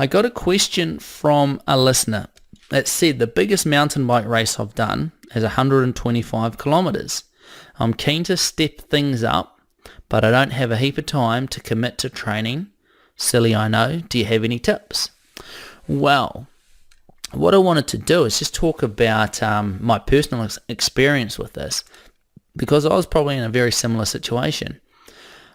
I got a question from a listener that said the biggest mountain bike race I've done is 125 kilometers. I'm keen to step things up, but I don't have a heap of time to commit to training. Silly, I know. Do you have any tips? Well, what I wanted to do is just talk about my personal experience with this, because I was probably in a very similar situation.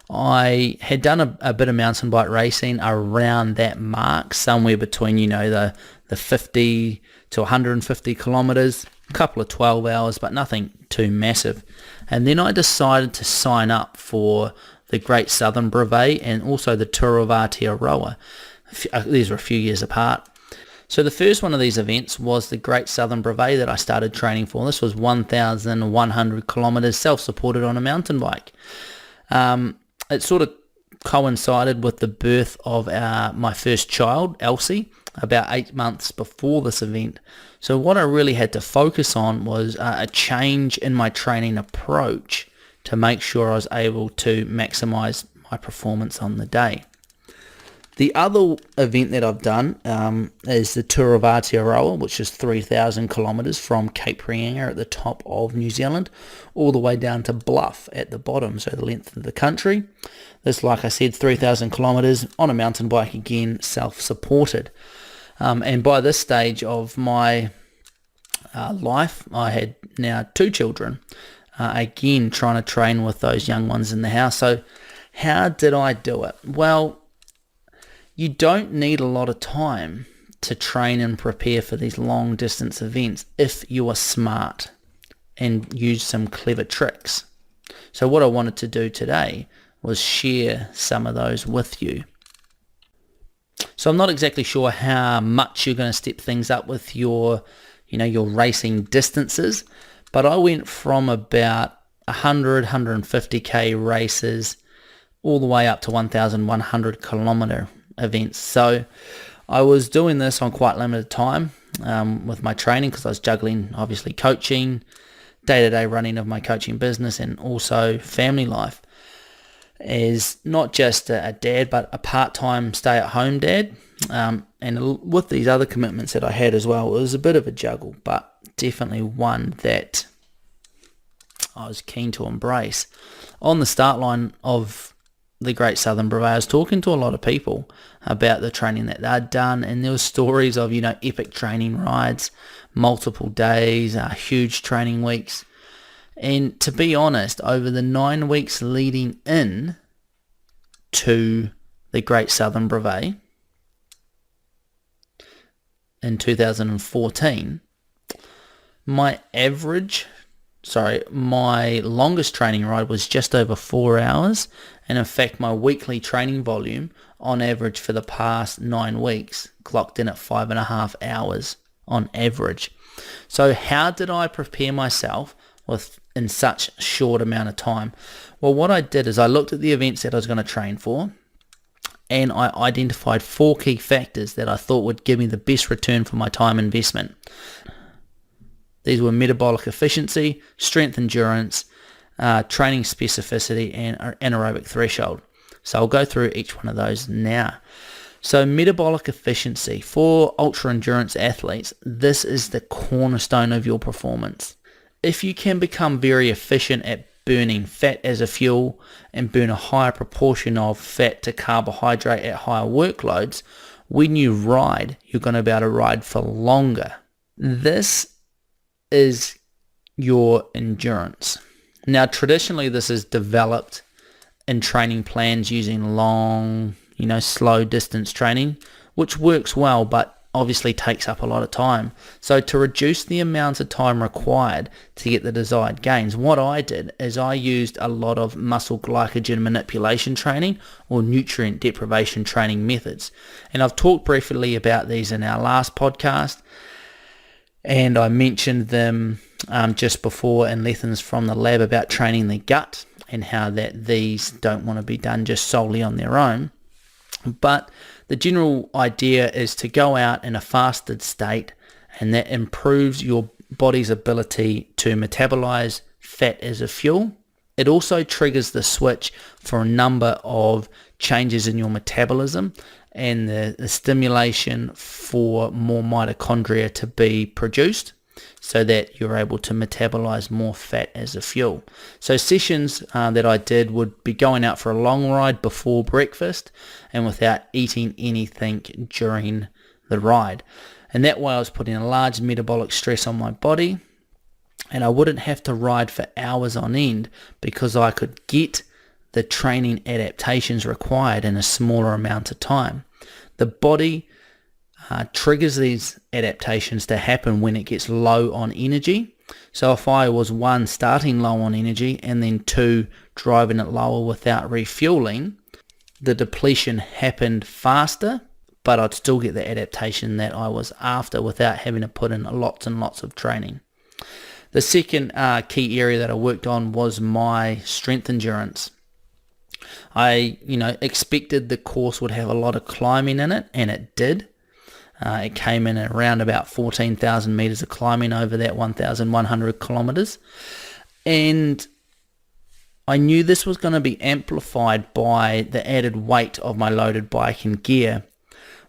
I had done a bit of mountain bike racing around that mark, somewhere between, the 50 to 150 kilometers, a couple of 12 hours, but nothing too massive. And then I decided to sign up for the Great Southern Brevet and also the Tour of Aotearoa. These were a few years apart. So the first one of these events was the Great Southern Brevet that I started training for. This was 1,100 kilometers self-supported on a mountain bike. It sort of coincided with the birth of my first child, Elsie, about 8 months before this event. So what I really had to focus on was a change in my training approach to make sure I was able to maximize my performance on the day. The other event that I've done is the Tour of Aotearoa, which is 3,000 kilometres from Cape Reinga at the top of New Zealand, all the way down to Bluff at the bottom, so the length of the country. This, like I said, 3,000 kilometres on a mountain bike, again, self-supported. And by this stage of my life, I had now 2 children, again, trying to train with those young ones in the house. So how did I do it? Well, you don't need a lot of time to train and prepare for these long distance events if you are smart and use some clever tricks. So what I wanted to do today was share some of those with you. So I'm not exactly sure how much you're going to step things up with your racing distances, but I went from about 150k races all the way up to 1,100 kilometer events. So I was doing this on quite limited time with my training, because I was juggling obviously coaching, day-to-day running of my coaching business, and also family life as not just a dad but a part-time stay-at-home dad, and with these other commitments that I had as well. It was a bit of a juggle, but definitely one that I was keen to embrace. On the start line of the Great Southern Brevet, I was talking to a lot of people about the training that they'd done, and there were stories of, epic training rides, multiple days, huge training weeks. And to be honest, over the 9 weeks leading in to the Great Southern Brevet in 2014, my longest training ride was just over 4 hours, and in fact my weekly training volume on average for the past 9 weeks clocked in at 5.5 hours on average. So how did I prepare myself in such a short amount of time? Well, what I did is I looked at the events that I was going to train for, and I identified 4 key factors that I thought would give me the best return for my time investment. These were metabolic efficiency, strength endurance, training specificity, and anaerobic threshold. So I'll go through each one of those now. So metabolic efficiency, for ultra endurance athletes, this is the cornerstone of your performance. If you can become very efficient at burning fat as a fuel and burn a higher proportion of fat to carbohydrate at higher workloads, when you ride, you're going to be able to ride for longer. This is your endurance. Now, traditionally, this is developed in training plans using long, slow distance training, which works well, but obviously takes up a lot of time. So to reduce the amount of time required to get the desired gains, what I did is I used a lot of muscle glycogen manipulation training or nutrient deprivation training methods. And I've talked briefly about these in our last podcast, and I mentioned them just before in Lessons from the Lab about training the gut and how that these don't want to be done just solely on their own. But the general idea is to go out in a fasted state, and that improves your body's ability to metabolize fat as a fuel. It also triggers the switch for a number of changes in your metabolism, and the stimulation for more mitochondria to be produced so that you're able to metabolize more fat as a fuel. So sessions that I did would be going out for a long ride before breakfast and without eating anything during the ride. And that way I was putting a large metabolic stress on my body, and I wouldn't have to ride for hours on end because I could get the training adaptations required in a smaller amount of time. The body triggers these adaptations to happen when it gets low on energy. So if I was 1, starting low on energy, and then 2, driving it lower without refueling, the depletion happened faster, but I'd still get the adaptation that I was after without having to put in lots and lots of training. The second key area that I worked on was my strength endurance. I expected the course would have a lot of climbing in it, and it did. It came in at around about 14,000 meters of climbing over that 1,100 kilometers. And I knew this was going to be amplified by the added weight of my loaded bike and gear,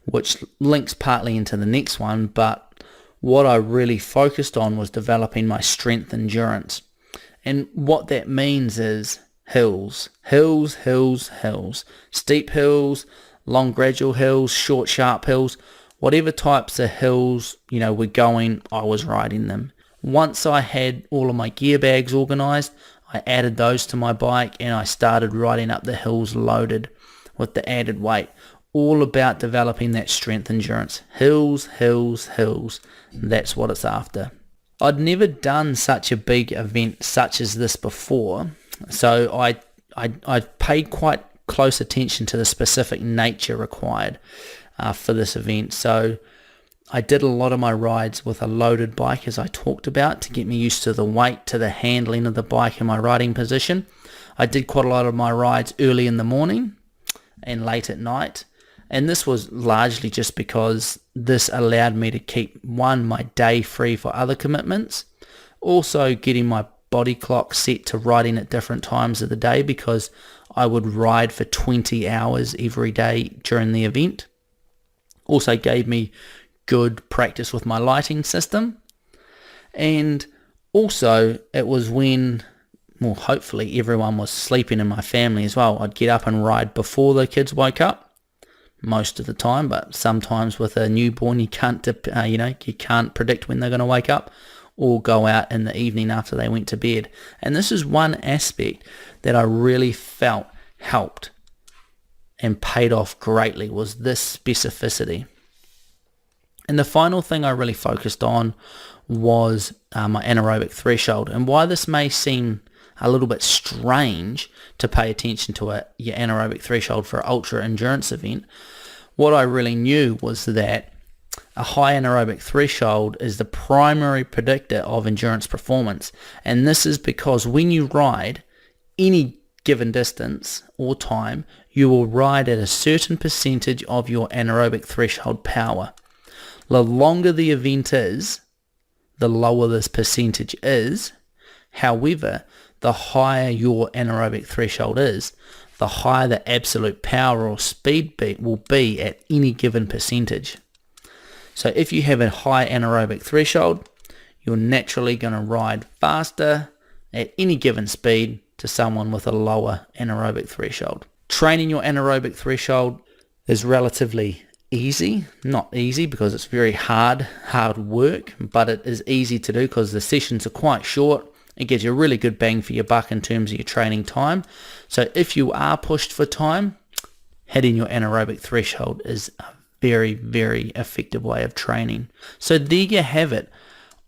which links partly into the next one, but what I really focused on was developing my strength endurance. And what that means is hills, steep hills, long gradual hills, short sharp hills, whatever types of hills, were going, I was riding them. Once I had all of my gear bags organized, I added those to my bike and I started riding up the hills loaded with the added weight. All about developing that strength endurance. Hills. That's what it's after. I'd never done such a big event such as this before, so I paid quite close attention to the specific nature required for this event. So I did a lot of my rides with a loaded bike, as I talked about, to get me used to the weight, to the handling of the bike and my riding position. I did quite a lot of my rides early in the morning and late at night. And this was largely just because this allowed me to keep, my day free for other commitments. Also getting my body clock set to riding at different times of the day, because I would ride for 20 hours every day during the event. Also gave me good practice with my lighting system. And also it was when, hopefully everyone was sleeping in my family as well. I'd get up and ride before the kids woke up. Most of the time, but sometimes with a newborn you can't predict when they're going to wake up, or go out in the evening after they went to bed. And this is one aspect that I really felt helped and paid off greatly, was this specificity. And the final thing I really focused on was my anaerobic threshold. And why this may seem a little bit strange to pay attention to your anaerobic threshold for an ultra endurance event, what I really knew was that a high anaerobic threshold is the primary predictor of endurance performance. And this is because when you ride any given distance or time, you will ride at a certain percentage of your anaerobic threshold power. The longer the event is, the lower this percentage is. However, the higher your anaerobic threshold is, the higher the absolute power or speed will be at any given percentage. So if you have a high anaerobic threshold, you're naturally going to ride faster at any given speed to someone with a lower anaerobic threshold. Training your anaerobic threshold is relatively easy. Not easy because it's very hard work, but it is easy to do because the sessions are quite short. It gives you a really good bang for your buck in terms of your training time. So if you are pushed for time, hitting your anaerobic threshold is a very, very effective way of training. So there you have it.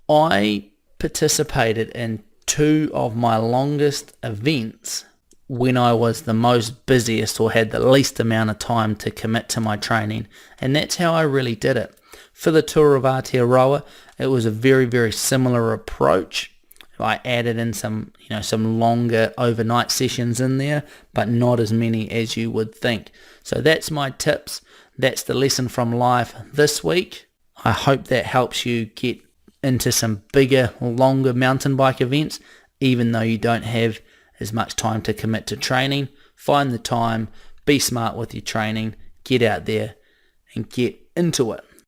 I participated in 2 of my longest events when I was the most busiest or had the least amount of time to commit to my training. And that's how I really did it. For the Tour of Aotearoa, it was a very, very similar approach. I added in some longer overnight sessions in there, but not as many as you would think. So that's my tips. That's the lesson from life this week. I hope that helps you get into some bigger, longer mountain bike events, even though you don't have as much time to commit to training. Find the time, be smart with your training, get out there and get into it.